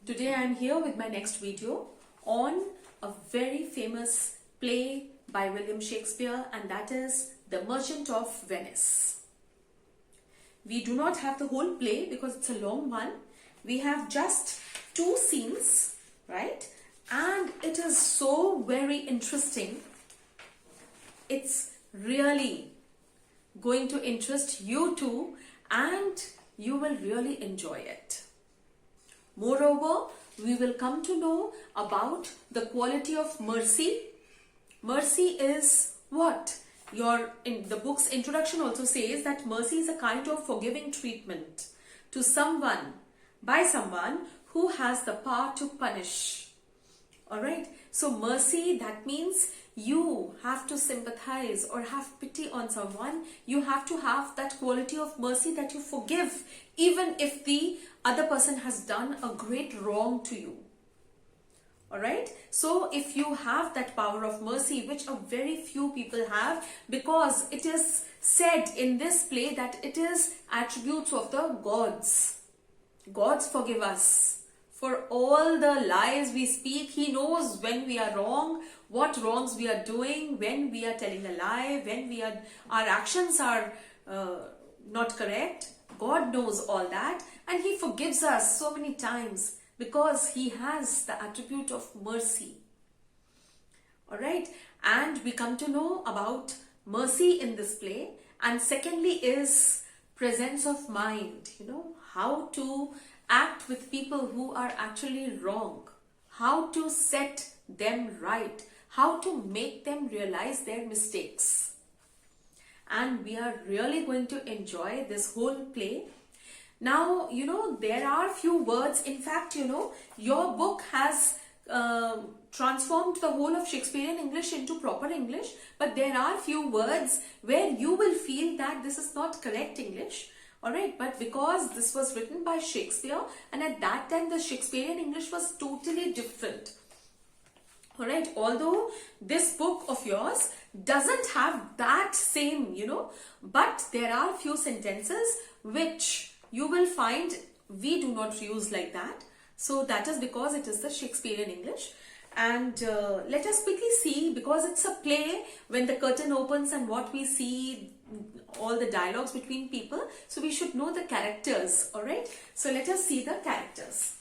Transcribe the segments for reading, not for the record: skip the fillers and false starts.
Today I am here with my next video on a very famous play by William Shakespeare, and that is The Merchant of Venice. We do not have the whole play because it's a long one. We have just two scenes, right? And it is so very interesting. It's really going to interest you too, and you will really enjoy it. Moreover, we will come to know about the quality of mercy. Mercy is what? In the book's introduction also says that mercy is a kind of forgiving treatment to someone, by someone who has the power to punish. Alright, so mercy, that means you have to sympathize or have pity on someone. You have to have that quality of mercy that you forgive even if the other person has done a great wrong to you. Alright, so if you have that power of mercy, which a very few people have, because it is said in this play that it is attributes of the gods. Gods forgive us for all the lies we speak. He knows when we are wrong, what wrongs we are doing, when we are telling a lie, when our actions are not correct. God knows all that, and He forgives us so many times because He has the attribute of mercy. Alright, and we come to know about mercy in this play. And secondly is presence of mind, how to act with people who are actually wrong, how to set them right, how to make them realize their mistakes. And we are really going to enjoy this whole play. Now, there are few words. In fact, your book has transformed the whole of Shakespearean English into proper English, but there are few words where you will feel that this is not correct English. Alright, but because this was written by Shakespeare, and at that time the Shakespearean English was totally different. Alright, although this book of yours doesn't have that same, but there are few sentences which you will find we do not use like that. So that is because it is the Shakespearean English. And let us quickly see, because it's a play, when the curtain opens and what we see, all the dialogues between people, so we should know the characters. Alright, so let us see the characters.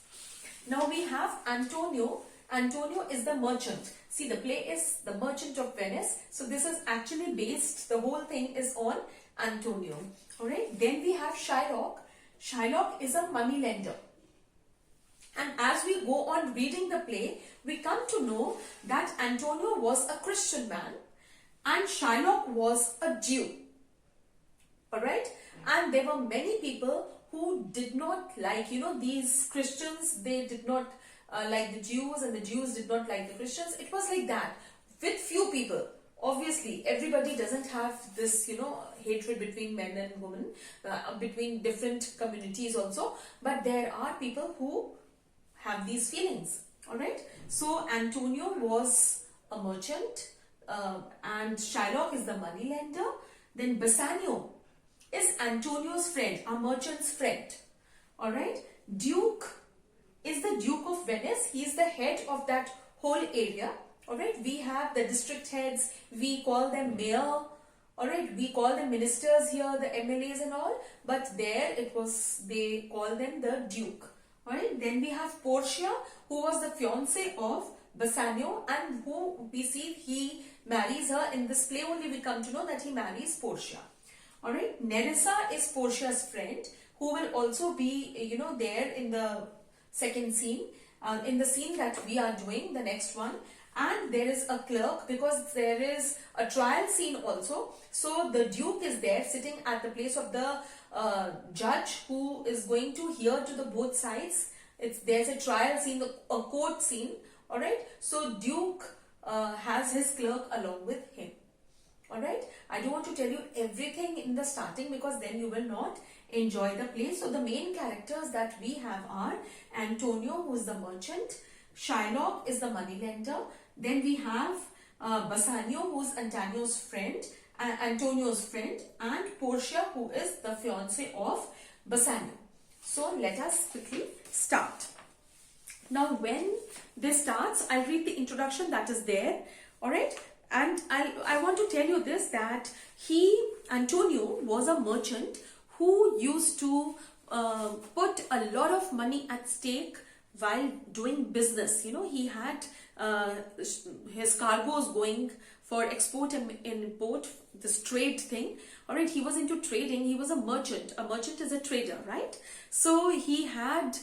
Now we have Antonio. Antonio is the merchant. See, the play is The Merchant of Venice, so this is actually based, the whole thing is on Antonio. Alright, then we have Shylock. Shylock is a money lender. And as we go on reading the play, we come to know that Antonio was a Christian man and Shylock was a Jew. Alright, and there were many people who did not like, these Christians. They did not like the Jews, and the Jews did not like the Christians. It was like that with few people. Obviously, everybody doesn't have this, hatred between men and women, between different communities also. But there are people who have these feelings. Alright, so Antonio was a merchant, and Shylock is the money lender. Then Bassanio is Antonio's friend, a merchant's friend. Alright, Duke is the Duke of Venice. He is the head of that whole area. Alright, we have the district heads, we call them mayor. Alright, we call them ministers here, the MLAs and all, but there they call them the Duke. Alright, then we have Portia, who was the fiancée of Bassanio, and who we see he marries her. In this play only we come to know that he marries Portia. Alright, Nerissa is Portia's friend, who will also be, there in the second scene, in the scene that we are doing, the next one. And there is a clerk, because there is a trial scene also. So the Duke is there sitting at the place of the judge, who is going to hear to the both sides. There's a trial scene, a court scene. Alright, so Duke has his clerk along with him. Alright, I don't want to tell you everything in the starting, because then you will not enjoy the play. So the main characters that we have are Antonio, who is the merchant, Shylock is the money lender, then we have Bassanio, who is Antonio's friend, and Portia, who is the fiancée of Bassanio. So let us quickly start. Now when this starts, I'll read the introduction that is there. All right. And I want to tell you this, that Antonio was a merchant who used to put a lot of money at stake while doing business. You know, he had his cargoes going for export and import, this trade thing. All right, he was into trading. He was a merchant. A merchant is a trader, right? So he had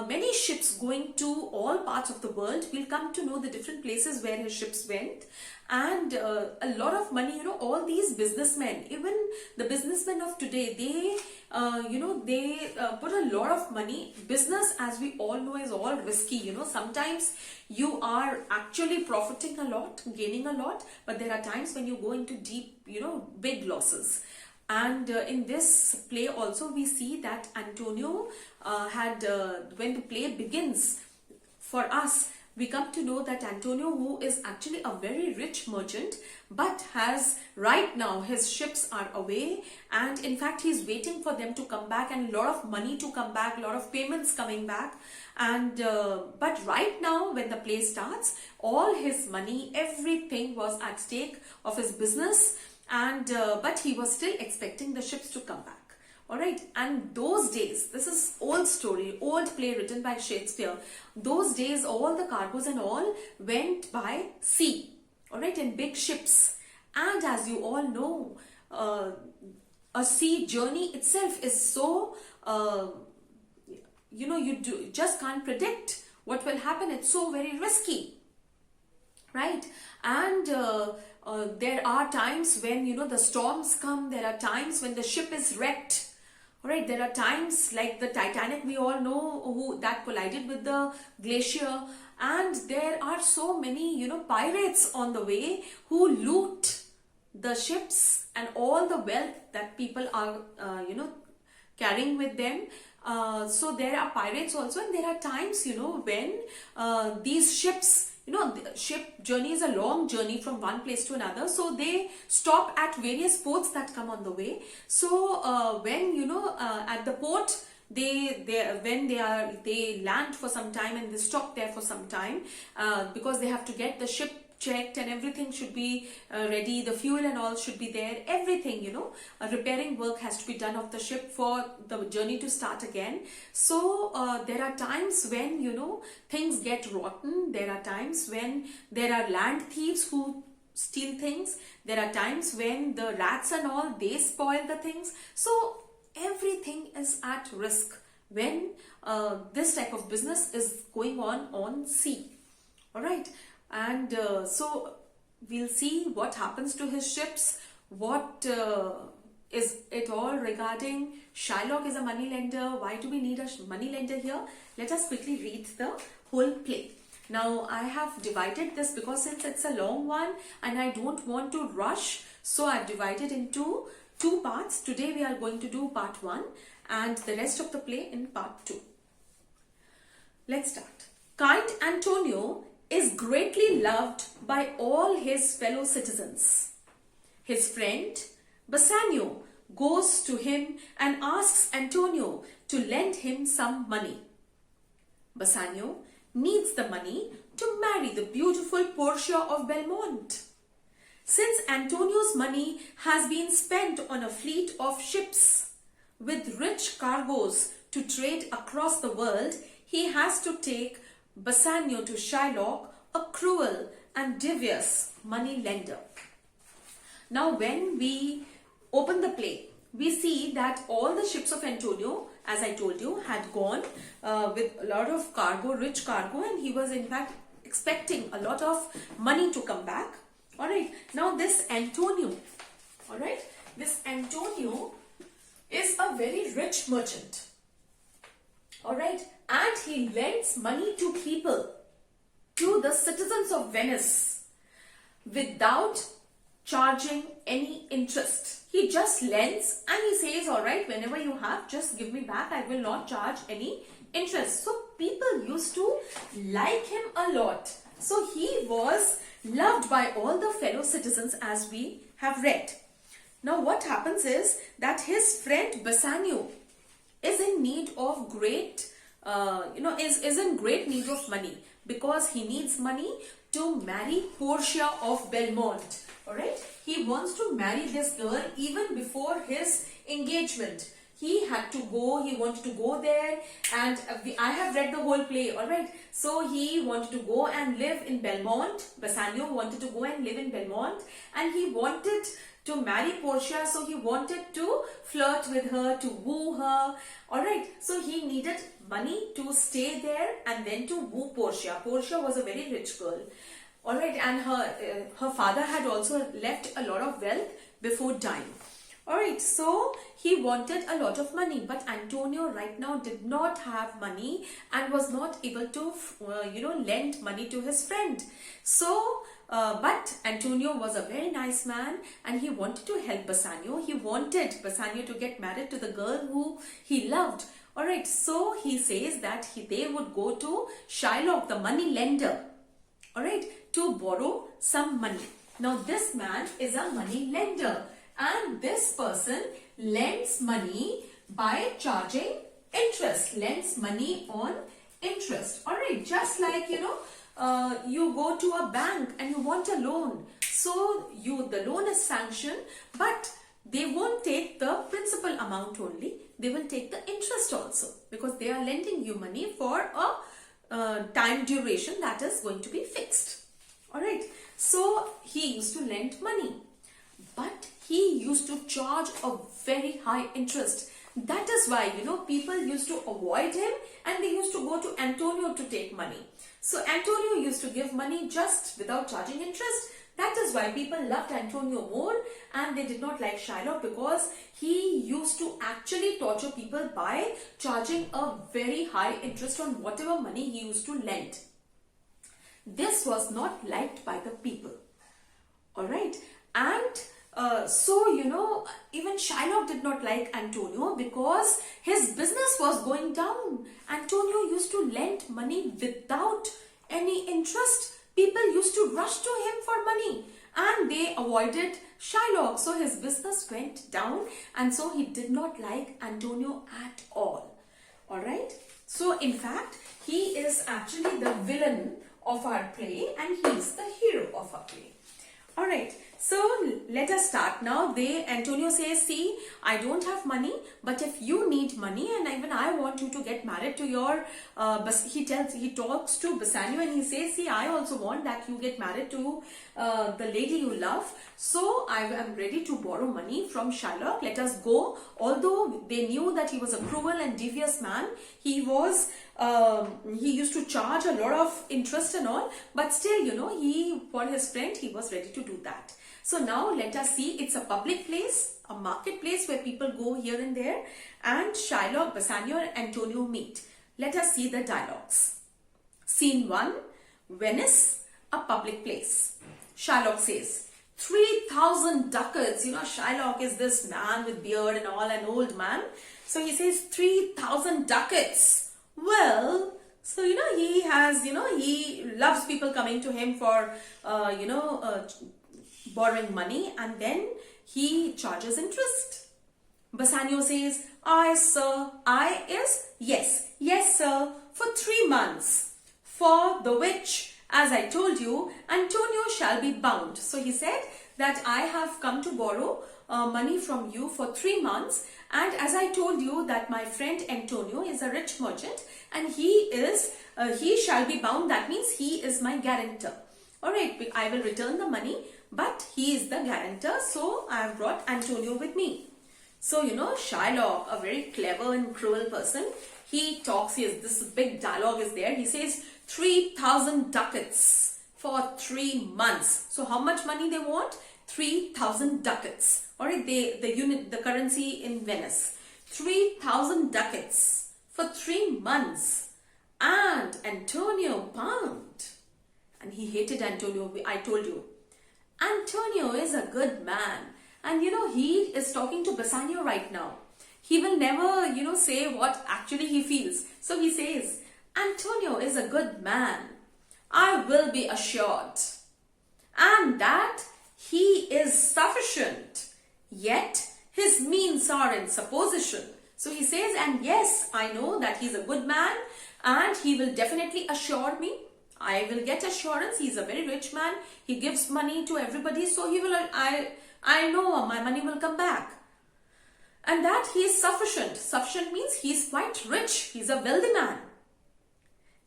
many ships going to all parts of the world. We'll come to know the different places where his ships went, and a lot of money. You know, all these businessmen, even the businessmen of today, they put a lot of money. Business, as we all know, is all risky. You know, sometimes you are actually profiting a lot, gaining a lot, but there are times when you go into deep, big losses. And in this play also we see that Antonio when the play begins, for us, we come to know that Antonio, who is actually a very rich merchant, but has right now his ships are away, and in fact he's waiting for them to come back, and a lot of money to come back, a lot of payments coming back. And but right now when the play starts, all his money, everything was at stake of his business, and but he was still expecting the ships to come back. All right, and those days, this is old story, old play written by Shakespeare. Those days, all the cargoes and all went by sea, all right, in big ships. And as you all know, a sea journey itself is so, you just can't predict what will happen. It's so very risky, right? And there are times when, the storms come. There are times when the ship is wrecked. All right, there are times like the Titanic, we all know, that collided with the glacier, and there are so many, pirates on the way who loot the ships and all the wealth that people are, carrying with them. So there are pirates also, and there are times, when these ships, the ship journey is a long journey from one place to another, so they stop at various ports that come on the way. So when at the port, they land for some time, and they stop there for some time because they have to get the ship checked, and everything should be ready. The fuel and all should be there. Everything, repairing work has to be done of the ship for the journey to start again. So there are times when, things get rotten. There are times when there are land thieves who steal things. There are times when the rats and all, they spoil the things. So everything is at risk when this type of business is going on sea. All right. And so we'll see what happens to his ships, what is it all regarding. Shylock is a moneylender. Why do we need a moneylender here? Let us quickly read the whole play. Now I have divided this because since it's a long one and I don't want to rush, so I've divided into two parts. Today we are going to do part 1 and the rest of the play in part 2. Let's start. Kind Antonio is greatly loved by all his fellow citizens. His friend Bassanio goes to him and asks Antonio to lend him some money. Bassanio needs the money to marry the beautiful Portia of Belmont. Since Antonio's money has been spent on a fleet of ships with rich cargoes to trade across the world, he has to take Bassanio to Shylock, a cruel and devious money lender. Now when we open the play, we see that all the ships of Antonio, as I told you, had gone with a lot of cargo, rich cargo, and he was in fact expecting a lot of money to come back. All right. Now this Antonio, all right, this Antonio is a very rich merchant. All right. And he lends money to people, to the citizens of Venice, without charging any interest. He just lends and he says, all right, whenever you have, just give me back. I will not charge any interest. So people used to like him a lot. So he was loved by all the fellow citizens, as we have read. Now what happens is that his friend Bassanio is in need of great is in great need of money, because he needs money to marry Portia of Belmont. Alright, he wants to marry this girl even before his engagement. He had to go, he wanted to go there, and I have read the whole play, alright. So he wanted to go and live in Belmont. Bassanio wanted to go and live in Belmont, and he wanted to marry Portia, so he wanted to flirt with her, to woo her, alright. So he needed money to stay there and then to woo Portia. Portia was a very rich girl, alright, and her father had also left a lot of wealth before dying. Alright, so he wanted a lot of money, but Antonio right now did not have money and was not able to, lend money to his friend. So, but Antonio was a very nice man and he wanted to help Bassanio. He wanted Bassanio to get married to the girl who he loved. Alright, so he says that they would go to Shylock, the money lender, alright, to borrow some money. Now, this man is a money lender. And this person lends money by charging interest, lends money on interest. Alright, just like, you go to a bank and you want a loan. So, the loan is sanctioned, but they won't take the principal amount only. They will take the interest also, because they are lending you money for a time duration that is going to be fixed. Alright, so he used to lend money, but he used to charge a very high interest. That is why, people used to avoid him and they used to go to Antonio to take money. So Antonio used to give money just without charging interest. That is why people loved Antonio more and they did not like Shylock, because he used to actually torture people by charging a very high interest on whatever money he used to lend. This was not liked by the people. Alright, and even Shylock did not like Antonio because his business was going down. Antonio used to lend money without any interest. People used to rush to him for money and they avoided Shylock. So his business went down and so he did not like Antonio at all. Alright. So in fact, he is actually the villain of our play and he is the hero of our play. Alright, so let us start now. Antonio says, see, I don't have money, but if you need money and even I want you to get married to your, he talks to Bassanio and he says, see, I also want that you get married to the lady you love. So I am ready to borrow money from Shylock. Let us go. Although they knew that he was a cruel and devious man, he used to charge a lot of interest and all, but still, for his friend, he was ready to do that. So now let us see, it's a public place, a marketplace where people go here and there, and Shylock, Bassanio and Antonio meet. Let us see the dialogues. Scene 1, Venice, a public place. Shylock says, 3,000 ducats. Shylock is this man with beard and all, an old man. So he says 3,000 ducats. Well, so he has, he loves people coming to him for, borrowing money, and then he charges interest. Bassanio says, I, sir, I is yes, yes, sir, for 3 months, for the which, as I told you, Antonio shall be bound. So he said that I have come to borrow money from you for 3 months, and as I told you that my friend Antonio is a rich merchant and he shall be bound. That means he is my guarantor. Alright, I will return the money, but he is the guarantor, so I have brought Antonio with me. So, Shylock, a very clever and cruel person, he talks, this big dialogue is there. He says 3,000 ducats for 3 months. So, how much money they want? 3,000 ducats. Alright, the currency in Venice. 3,000 ducats for 3 months. And Antonio bound. And he hated Antonio, I told you. Antonio is a good man. And he is talking to Bassanio right now. He will never, say what actually he feels. So he says, Antonio is a good man. I will be assured. And that he is sufficient. Yet his means are in supposition. So he says, and yes, I know that he's a good man, and he will definitely assure me. I will get assurance. He's a very rich man. He gives money to everybody, so he will. I know my money will come back. And that he is sufficient. Sufficient means he is quite rich. He's a wealthy man.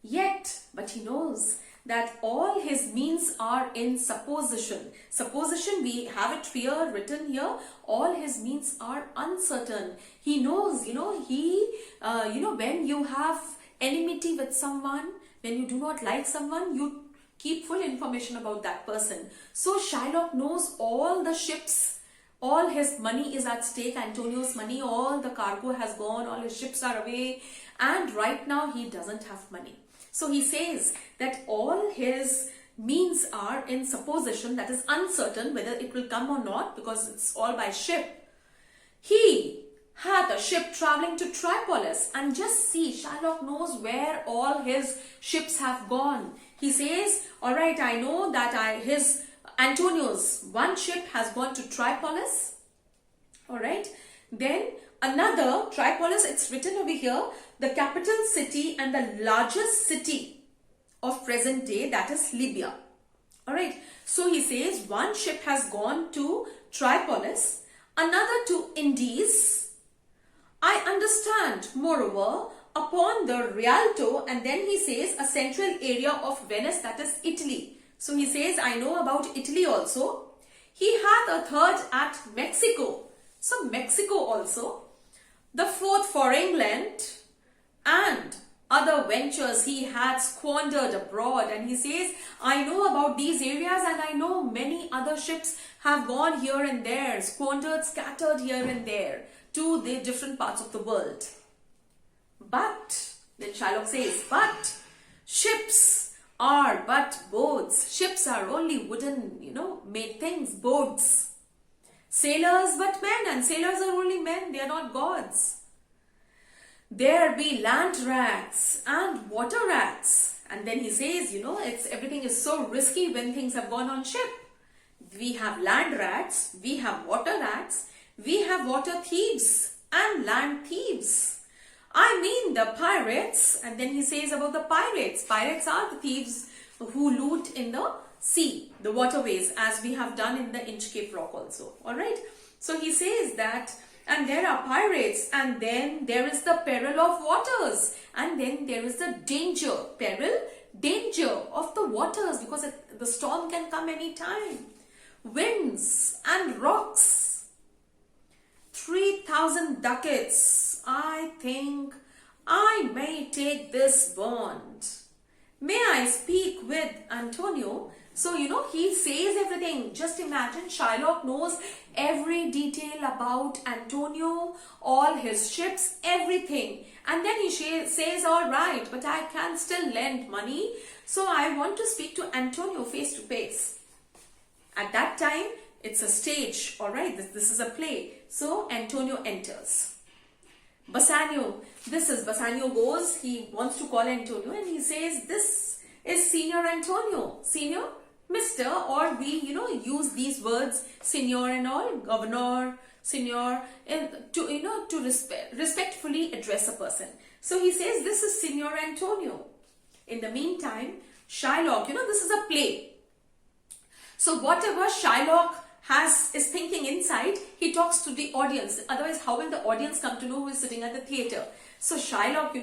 Yet, but he knows that all his means are in supposition. Supposition, we have it here, written here. All his means are uncertain. He knows, when you have enmity with someone, when you do not like someone, you keep full information about that person. So Shylock knows all the ships, all his money is at stake, Antonio's money, all the cargo has gone, all his ships are away, and right now he doesn't have money. So he says that all his means are in supposition, that is uncertain whether it will come or not, because it's all by ship. He had a ship traveling to Tripolis, and just see, Shylock knows where all his ships have gone. He says, all right, I know that his Antonio's one ship has gone to Tripolis. All right. Then another, Tripolis, it's written over here, the capital city and the largest city of present day, that is Libya. All right. So he says one ship has gone to Tripolis, another to Indies. I understand, moreover, upon the Rialto, and then he says a central area of Venice, that is Italy. So he says, I know about Italy also. He had a third at Mexico. So Mexico also. The fourth for England, and other ventures he had squandered abroad. And he says, I know about these areas, and I know many other ships have gone here and there, squandered, scattered here and there to the different parts of the world. But, then Shylock says, but ships are but boats. Ships are only wooden, made things, boats. Sailors but men, and sailors are only men, they are not gods. There be land rats and water rats. And then he says, everything is so risky when things have gone on ship. We have land rats, we have water rats, we have water thieves and land thieves. I mean the pirates. And then he says about the pirates. Pirates are the thieves who loot in the sea, the waterways, as we have done in the Inchcape Rock also. Alright. So he says that, and there are pirates, and then there is the peril of waters, and then there is the danger, peril, danger of the waters, because the storm can come any time. Winds and rocks. 3,000 ducats. I think I may take this bond. May I speak with Antonio? So, he says everything. Just imagine, Shylock knows every detail about Antonio, all his ships, everything. And then he says, all right, but I can still lend money. So, I want to speak to Antonio face to face. At that time, it's a stage, all right, this is a play. So, Antonio enters. Bassanio, Bassanio goes, he wants to call Antonio, and he says, this is Senior Antonio. Senior, Mr., or we, use these words, Senior and all, Governor, Senior, and to respectfully address a person. So, he says, this is Senior Antonio. In the meantime, Shylock, this is a play. So whatever Shylock is thinking inside, he talks to the audience. Otherwise, how will the audience come to know who is sitting at the theatre? So Shylock,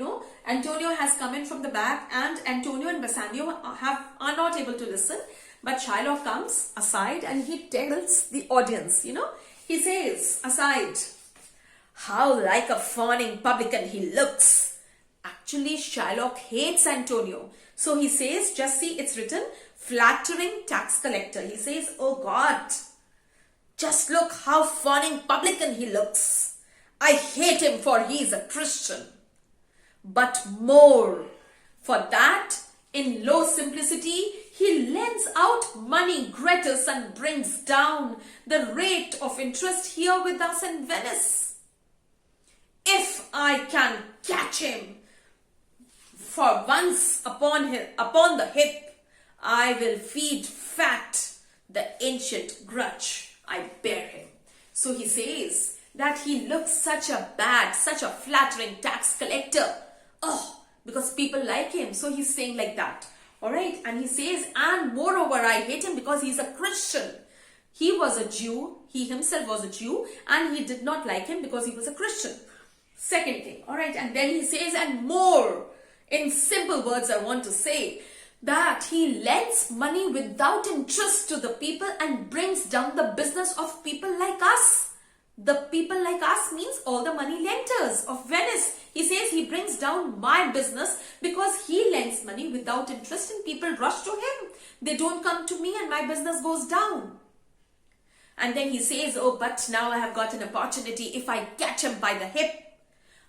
Antonio has come in from the back, and Antonio and Bassanio are not able to listen. But Shylock comes aside and he tells the audience, he says aside, how like a fawning publican he looks. Actually, Shylock hates Antonio. So he says, just see, it's written, flattering tax collector. He says, oh God, just look how fawning publican he looks. I hate him for he is a Christian. But more, for that, in low simplicity, he lends out money gratis and brings down the rate of interest here with us in Venice. If I can catch him for once upon the hip, I will feed fat the ancient grudge I bear him. So he says that he looks such a flattering tax collector. Oh, because people like him. So he's saying like that. Alright, and he says, and moreover, I hate him because he's a Christian. He was a Jew, he himself was a Jew, and he did not like him because he was a Christian. Second thing, alright, and then he says, and more, in simple words I want to say, that he lends money without interest to the people and brings down the business of people like us. The people like us means all the money lenders of Venice. He says he brings down my business because he lends money without interest and people rush to him. They don't come to me and my business goes down. And then he says, oh, but now I have got an opportunity. If I catch him by the hip,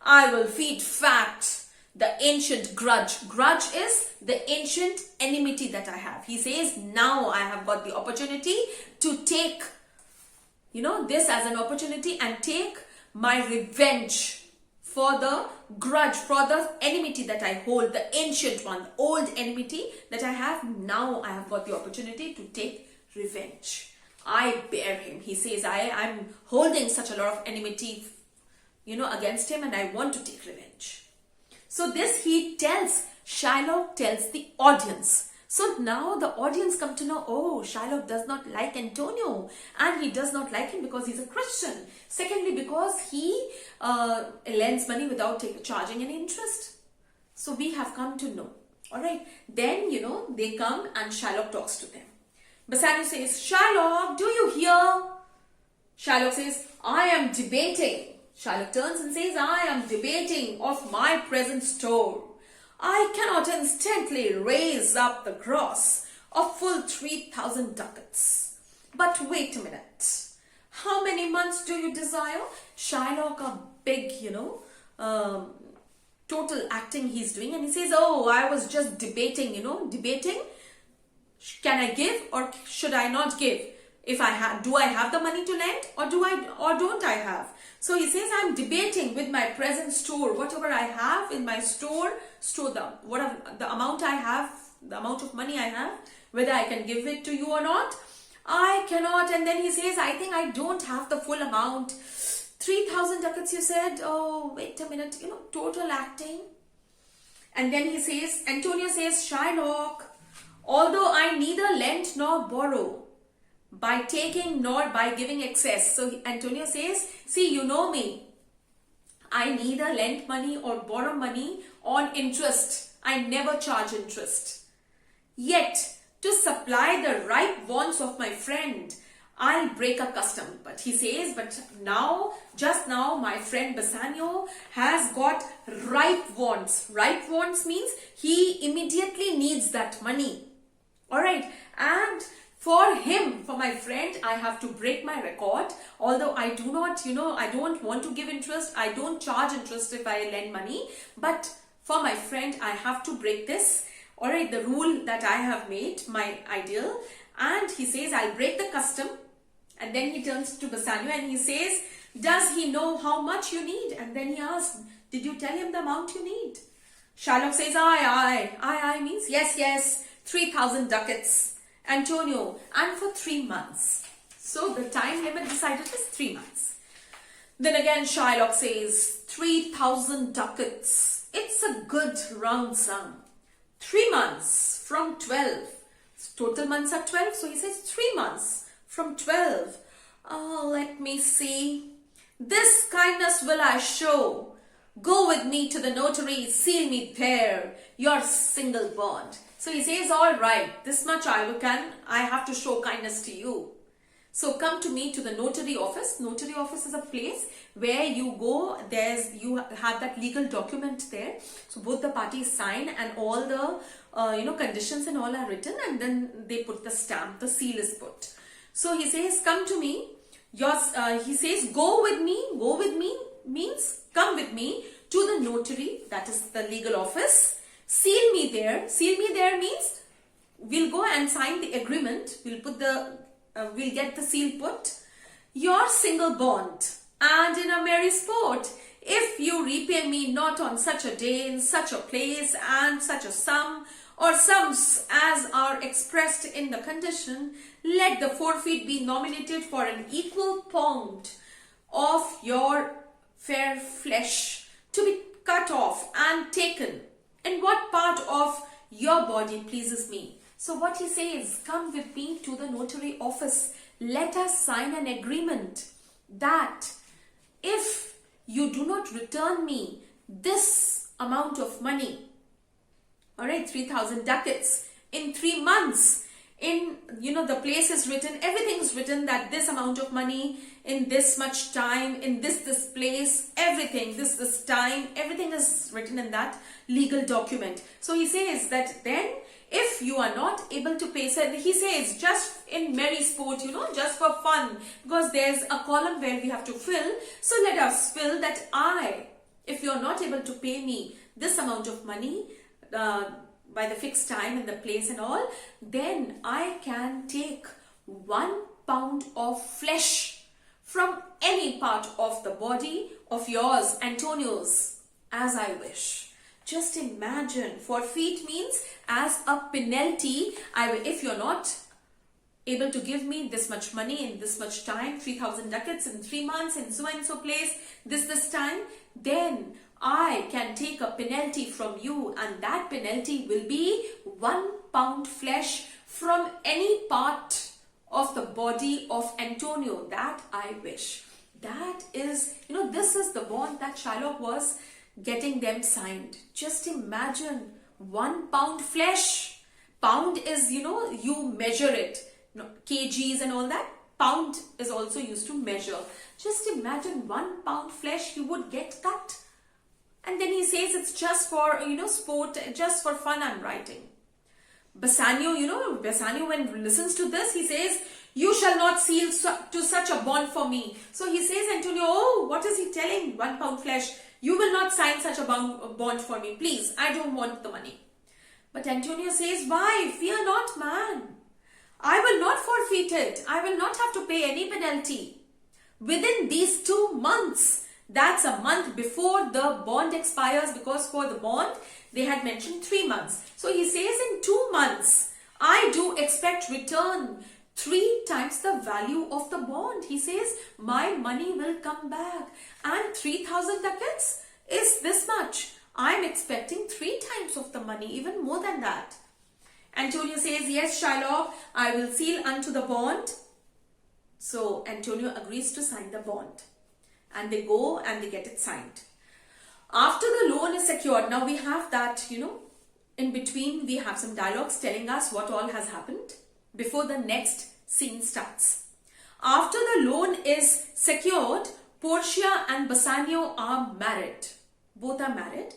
I will feed fat the ancient grudge. Grudge is the ancient enmity that I have. He says, now I have got the opportunity to take, this as an opportunity and take my revenge for the grudge, for the enmity that I hold, the ancient one, the old enmity that I have. Now I have got the opportunity to take revenge. I bear him. He says, I'm holding such a lot of enmity, against him, and I want to take revenge. So this Shylock tells the audience. So now the audience come to know, oh, Shylock does not like Antonio, and he does not like him because he's a Christian. Secondly, because he lends money without charging any interest. So we have come to know. Alright, then they come and Shylock talks to them. Bassanio says, Shylock, do you hear? Shylock says, I am debating. Shylock turns and says, I am debating of my present store. I cannot instantly raise up the gross of full 3,000 ducats. But wait a minute. How many months do you desire? Shylock, a big, total acting he's doing. And he says, oh, I was just debating, debating. Can I give or should I not give? If I have, do I have the money to lend or don't I have? So he says, I'm debating with my present store, whatever I have in my store the amount I have, the amount of money I have, whether I can give it to you or not. I cannot. And then he says, I think I don't have the full amount. 3,000 ducats, you said. Oh, wait a minute, total acting. And then he says, Antonio says, Shylock, although I neither lend nor borrow, by taking nor by giving excess. So Antonio says, see, you know me. I neither lend money or borrow money on interest. I never charge interest. Yet, to supply the ripe wants of my friend, I'll break a custom. But he says, but now, just now, my friend Bassanio has got ripe wants. Ripe wants means he immediately needs that money. Alright, and for him, for my friend, I have to break my record. Although I do not, I don't want to give interest. I don't charge interest if I lend money. But for my friend, I have to break this. Alright, the rule that I have made, my ideal. And he says, I'll break the custom. And then he turns to Bassanio and he says, does he know how much you need? And then he asks, did you tell him the amount you need? Shylock says, aye means yes, 3,000 ducats. Antonio, and for 3 months. So the time limit decided is 3 months. Then again Shylock says 3,000 ducats. It's a good round sum. 3 months from 12. Total months are 12. So he says 3 months from 12. Oh, let me see. This kindness will I show. Go with me to the notary, seal me there, your single bond. So he says, all right, this much I have to show kindness to you. So come to me to the notary office. Notary office is a place where you go, you have that legal document there. So both the parties sign and all the, conditions and all are written, and then they put the stamp, the seal is put. So he says, come to me. He says, go with me means come with me to the notary, that is the legal office. Seal me there. Seal me there means we'll go and sign the agreement. We'll get the seal put. Your single bond, and in a merry sport, if you repay me not on such a day, in such a place, and such a sum, or sums as are expressed in the condition, let the forfeit be nominated for an equal pound of your fair flesh to be cut off and taken In what part of your body pleases me? So what he says, come with me to the notary office. Let us sign an agreement that if you do not return me this amount of money, all right, 3,000 ducats in 3 months, in, the place is written, everything is written that this amount of money in this much time, in this place, everything, this time, everything is written in that legal document. So he says that then if you are not able to pay, so he says just in merry sport, just for fun, because there's a column where we have to fill. So let us fill that if you are not able to pay me this amount of money, by the fixed time and the place and all, then I can take 1 pound of flesh from any part of the body of yours, Antonio's, as I wish. Just imagine, forfeit means as a penalty, if you're not able to give me this much money in this much time, 3,000 ducats in 3 months in so and so place, this time, then I can take a penalty from you, and that penalty will be 1 pound flesh from any part of the body of Antonio that I wish. That is, this is the bond that Shylock was getting them signed. Just imagine 1 pound flesh. Pound is, you measure it. Kgs and all that. Pound is also used to measure. Just imagine 1 pound flesh you would get cut. And then he says it's just for, sport, just for fun I'm writing. Bassanio, Bassanio when he listens to this, he says, you shall not seal to such a bond for me. So he says, Antonio, oh, what is he telling? 1 pound flesh. You will not sign such a bond for me. Please, I don't want the money. But Antonio says, why? Fear not, man. I will not forfeit it. I will not have to pay any penalty. Within these 2 months, that's a month before the bond expires, because for the bond, they had mentioned 3 months. So he says in 2 months, I do expect return 3 times the value of the bond. He says, my money will come back. And 3,000 ducats is this much. I'm expecting 3 times of the money, even more than that. Antonio says, yes, Shylock, I will seal unto the bond. So Antonio agrees to sign the bond. And they go and they get it signed. After the loan is secured, now we have that, in between we have some dialogues telling us what all has happened before the next scene starts. After the loan is secured, Portia and Bassanio are married. Both are married.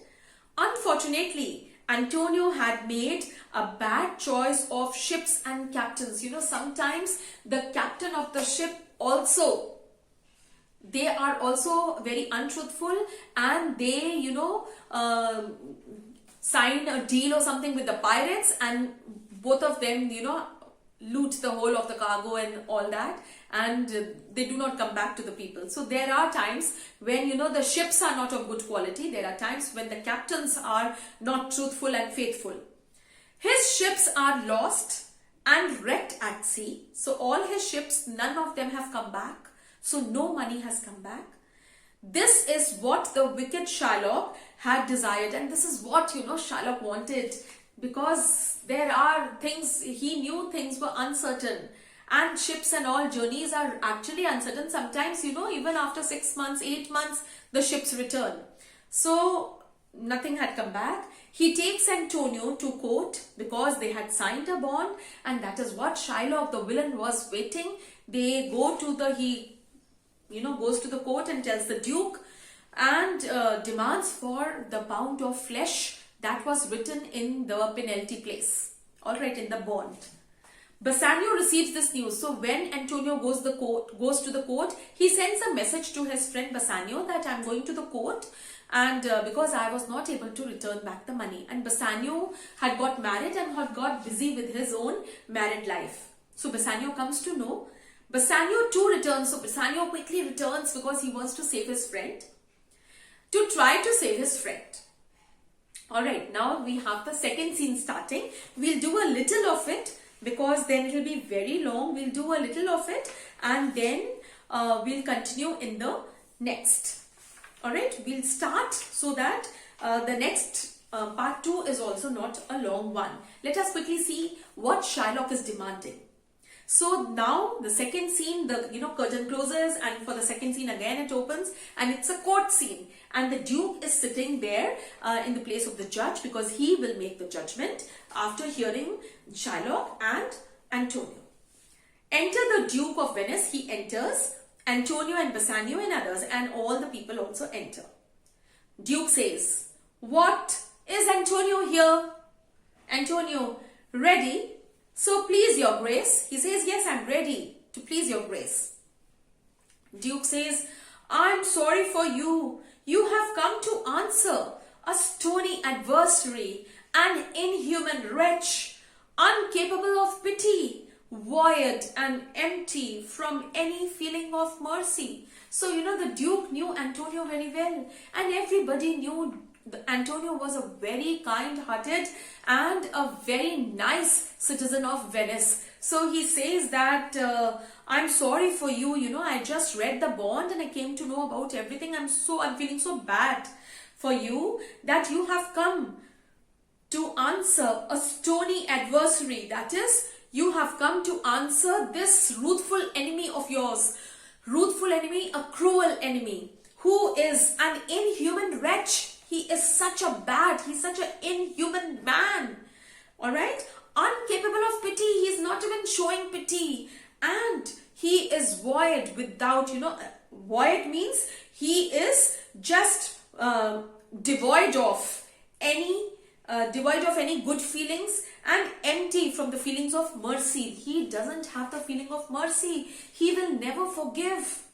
Unfortunately, Antonio had made a bad choice of ships and captains. Sometimes the captain of the ship also, they are also very untruthful, and they, sign a deal or something with the pirates, and both of them, loot the whole of the cargo and all that, and they do not come back to the people. So there are times when, the ships are not of good quality. There are times when the captains are not truthful and faithful. His ships are lost and wrecked at sea. So all his ships, none of them have come back. So no money has come back. This is what the wicked Shylock had desired, and this is what, Shylock wanted, because there are things, he knew things were uncertain, and ships and all journeys are actually uncertain. Sometimes, even after 6 months, 8 months, the ships return. So nothing had come back. He takes Antonio to court because they had signed a bond, and that is what Shylock, the villain, was waiting. They go to goes to the court and tells the Duke, and demands for the pound of flesh that was written in the penalty place. Alright, in the bond. Bassanio receives this news. So when Antonio goes to the court, he sends a message to his friend Bassanio that I'm going to the court, and because I was not able to return back the money. And Bassanio had got married and had got busy with his own married life. So Bassanio comes to know. Bassanio too returns. So Bassanio quickly returns because he wants to save his friend. To try to save his friend. Alright, now we have the second scene starting. We'll do a little of it because then it will be very long. We'll do a little of it and then we'll continue in the next. Alright, we'll start so that the next part 2 is also not a long one. Let us quickly see what Shylock is demanding. So now the second scene, the curtain closes, and for the second scene again it opens, and it's a court scene, and the Duke is sitting there in the place of the judge, because he will make the judgment after hearing Shylock and Antonio. Enter the Duke of Venice. He enters. Antonio and Bassanio and others, and all the people also enter. Duke says, "What, is Antonio here?" Antonio, "Ready? So please your grace." He says, "Yes, I'm ready to please your grace." Duke says, "I'm sorry for you. You have come to answer a stony adversary, an inhuman wretch, incapable of pity, void and empty from any feeling of mercy." So, the Duke knew Antonio very well, and everybody knew Antonio was a very kind-hearted and a very nice citizen of Venice. So he says that, "I'm sorry for you, I just read the bond and I came to know about everything. I'm feeling so bad for you that you have come to answer a stony adversary. That is, you have come to answer this ruthful enemy of yours. Ruthful enemy, a cruel enemy, who is an inhuman wretch. He is he's such an inhuman man. Alright? Incapable of pity. He is not even showing pity. And he is void without, void means he is just devoid of any good feelings, and empty from the feelings of mercy. He doesn't have the feeling of mercy. He will never forgive.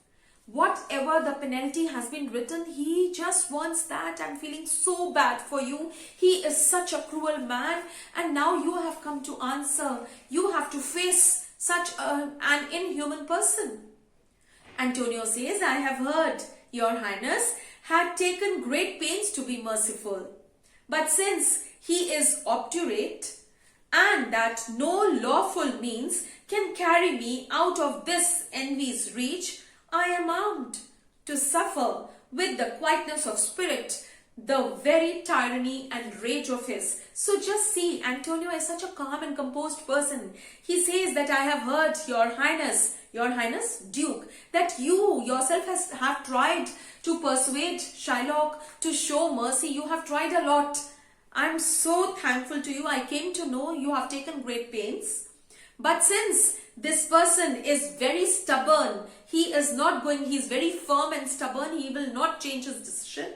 Whatever the penalty has been written, he just wants that. I'm feeling so bad for you. He is such a cruel man, and now you have come to answer. You have to face such an inhuman person." Antonio says, "I have heard your highness had taken great pains to be merciful. But since he is obdurate, and that no lawful means can carry me out of this envy's reach, I am armed to suffer with the quietness of spirit the very tyranny and rage of his." So just see, Antonio is such a calm and composed person. He says that, "I have heard your highness Duke, that you yourself have tried to persuade Shylock to show mercy. You have tried a lot. I'm so thankful to you. I came to know you have taken great pains. But since this person is very stubborn, he's very firm and stubborn, he will not change his decision,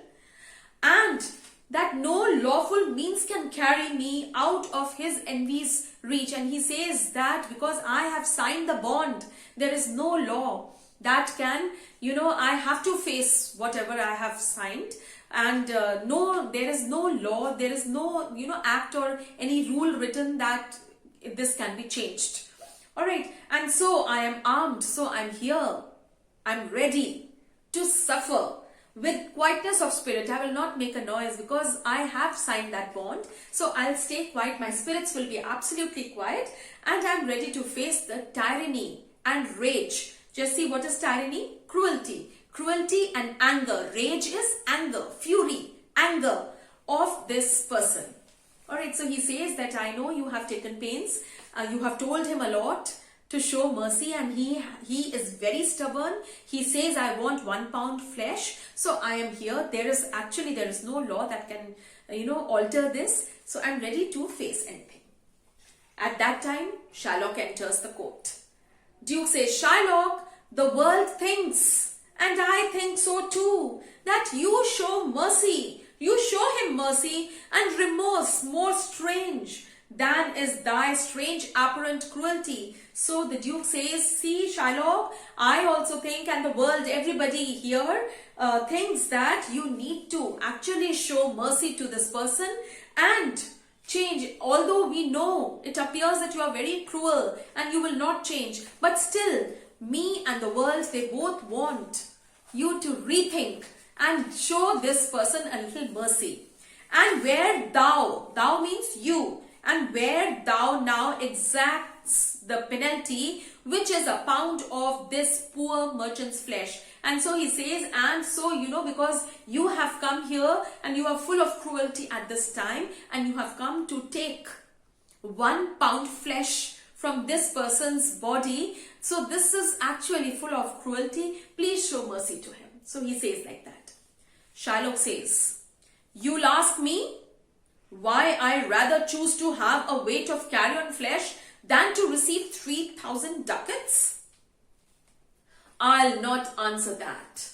and that no lawful means can carry me out of his envy's reach." And he says that because I have signed the bond, there is no law that can, I have to face whatever I have signed. And there is no law, there is no, act or any rule written that this can be changed. Alright, and so I am armed, so I'm here. I'm ready to suffer with quietness of spirit. I will not make a noise because I have signed that bond. So I'll stay quiet. My spirits will be absolutely quiet, and I'm ready to face the tyranny and rage. Just see, what is tyranny? Cruelty. Cruelty and anger. Rage is anger, fury, anger of this person. Alright, so he says that, "I know you have taken pains. You have told him a lot to show mercy, and he is very stubborn. He says, I want 1 pound flesh. So I am here. There is no law that can, alter this. So I'm ready to face anything." At that time, Shylock enters the court. Duke says, "Shylock, the world thinks, and I think so too, that you show mercy. You show him mercy and remorse more strange than is thy strange apparent cruelty." So the Duke says, "See, Shylock, I also think, and the world, everybody here thinks that you need to actually show mercy to this person and change. Although we know it appears that you are very cruel and you will not change, but still, me and the world, they both want you to rethink and show this person a little mercy. And where thou means you, and where thou now exacts the penalty, which is a pound of this poor merchant's flesh. And so he says, and so, because you have come here and you are full of cruelty at this time, and you have come to take 1 pound flesh from this person's body. So this is actually full of cruelty. Please show mercy to him. So he says like that. Shylock says, you'll ask me why I rather choose to have a weight of carrion flesh than to receive 3,000 ducats? I'll not answer that.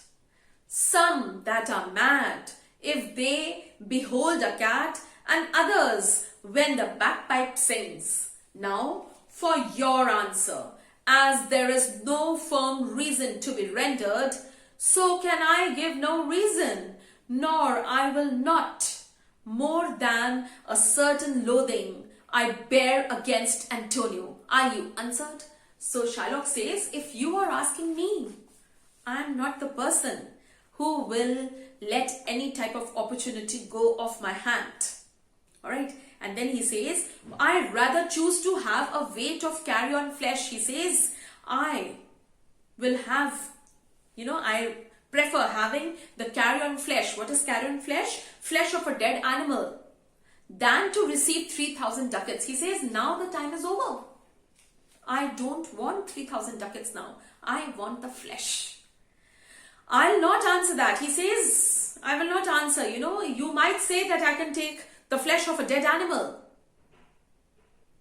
Some that are mad if they behold a cat, and others when the bagpipe sings. Now for your answer. As there is no firm reason to be rendered, so can I give no reason, nor I will not, more than a certain loathing I bear against Antonio. Are you answered? So Shylock says, if you are asking me, I am not the person who will let any type of opportunity go off my hand. Alright, and then he says, I rather choose to have a weight of carrion flesh. He says, I will have, I prefer having the carrion flesh. What is carrion flesh? Flesh of a dead animal. Than to receive 3,000 ducats. He says, now the time is over. I don't want 3,000 ducats now. I want the flesh. I'll not answer that. He says, I will not answer. You might say that I can take the flesh of a dead animal.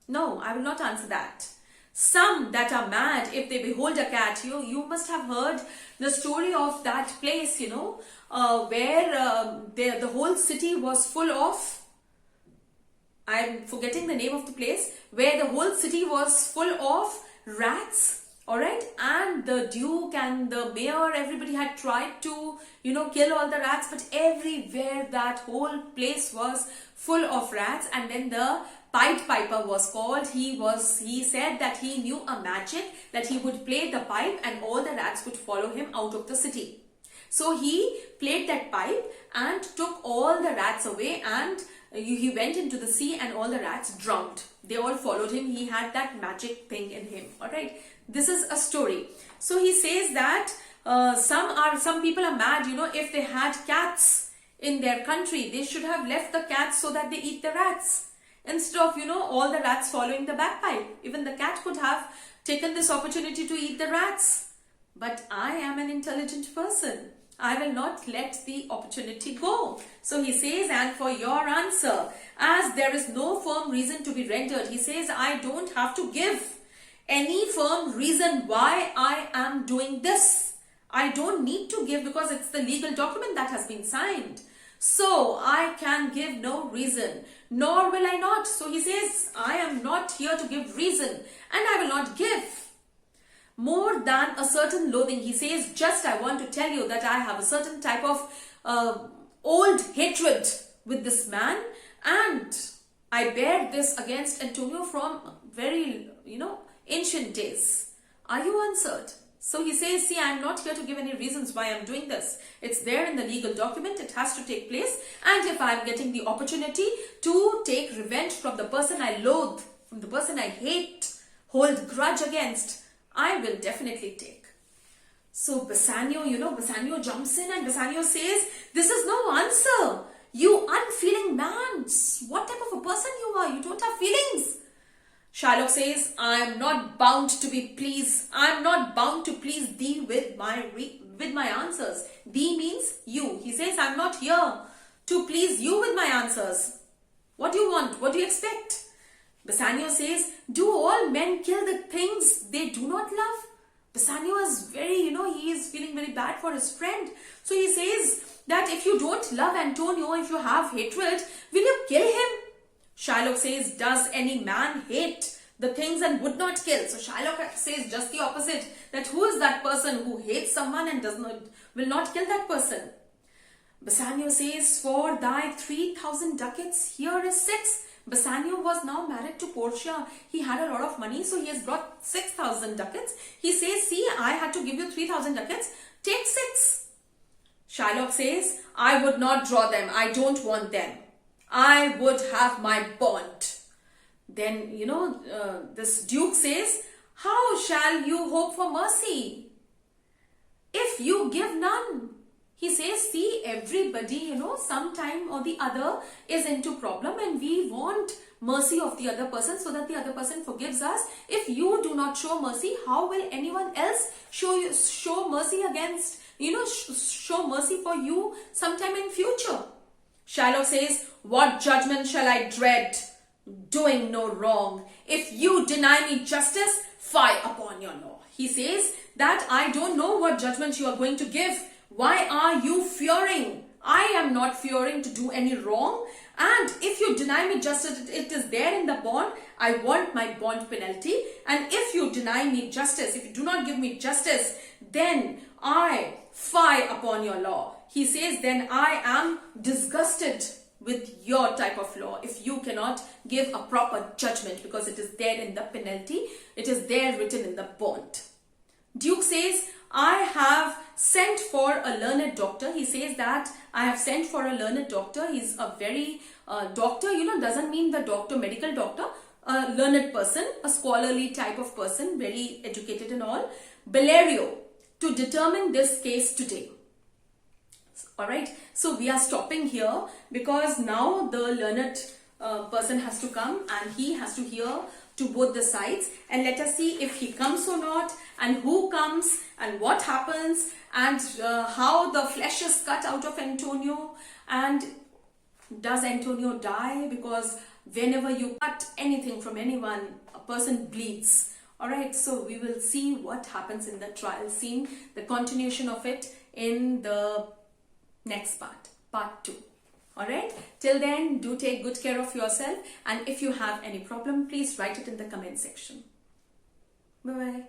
No, I will not answer that. Some that are mad if they behold a cat. You must have heard the story of that place, where the whole city was full of, I'm forgetting the name of the place, where the whole city was full of rats. Alright, and the Duke and the mayor, everybody had tried to, kill all the rats, but everywhere that whole place was full of rats. And then the Pied Piper was called. He said that he knew a magic, that he would play the pipe and all the rats would follow him out of the city. So he played that pipe and took all the rats away, and he went into the sea and all the rats drowned. They all followed him. He had that magic thing in him. Alright, this is a story. So he says that some people are mad, if they had cats in their country, they should have left the cats so that they eat the rats. Instead of, all the rats following the bagpipe. Even the cat could have taken this opportunity to eat the rats. But I am an intelligent person. I will not let the opportunity go. So he says, and for your answer, as there is no firm reason to be rendered, he says, I don't have to give any firm reason why I am doing this. I don't need to give because it's the legal document that has been signed. So I can give no reason, nor will I not. So he says, I am not here to give reason, and I will not give. More than a certain loathing, he says, just I want to tell you that I have a certain type of old hatred with this man, and I bear this against Antonio from very, ancient days. Are you answered? So he says, see, I am not here to give any reasons why I am doing this. It's there in the legal document. It has to take place. And if I am getting the opportunity to take revenge from the person I loathe, from the person I hate, hold grudge against, I will definitely take. So Bassanio, Bassanio jumps in and Bassanio says, this is no answer. You unfeeling man. What type of a person you are? You don't have feelings. Shylock says, I am not bound to be pleased. I am not bound to please thee with my answers. Thee means you. He says, I am not here to please you with my answers. What do you want? What do you expect? Bassanio says, do all men kill the things they do not love? Bassanio is very, he is feeling very bad for his friend. So he says that if you don't love Antonio, if you have hatred, will you kill him? Shylock says, does any man hate the things and would not kill? So Shylock says just the opposite, that who is that person who hates someone and will not kill that person? Bassanio says, for thy 3,000 ducats, here is 6. Bassanio was now married to Portia. He had a lot of money, so he has brought 6,000 ducats. He says, see, I had to give you 3,000 ducats. Take 6. Shylock says, I would not draw them. I don't want them. I would have my bond. Then, this Duke says, how shall you hope for mercy if you give none? He says, see, everybody, sometime or the other is into problem, and we want mercy of the other person so that the other person forgives us. If you do not show mercy, how will anyone else show mercy against, show mercy for you sometime in future? Shylock says, what judgment shall I dread, doing no wrong? If you deny me justice, fie upon your law. He says that I don't know what judgment you are going to give. Why are you fearing? I am not fearing to do any wrong. And if you deny me justice, it is there in the bond. I want my bond penalty. And if you deny me justice, if you do not give me justice, then I fie upon your law. He says, then I am disgusted with your type of law if you cannot give a proper judgment, because it is there in the penalty. It is there written in the bond. Duke says, I have sent for a learned doctor. He says that I have sent for a learned doctor. He's a very doctor, doesn't mean the doctor, medical doctor, a learned person, a scholarly type of person, very educated and all, Bellerio, to determine this case today. Alright, so we are stopping here because now the learned person has to come and he has to hear to both the sides, and let us see if he comes or not, and who comes and what happens, and how the flesh is cut out of Antonio, and does Antonio die? Because whenever you cut anything from anyone, a person bleeds. Alright, so we will see what happens in the trial scene, the continuation of it in the next part 2. Alright, till then, do take good care of yourself, and if you have any problem, please write it in the comment section. Bye bye.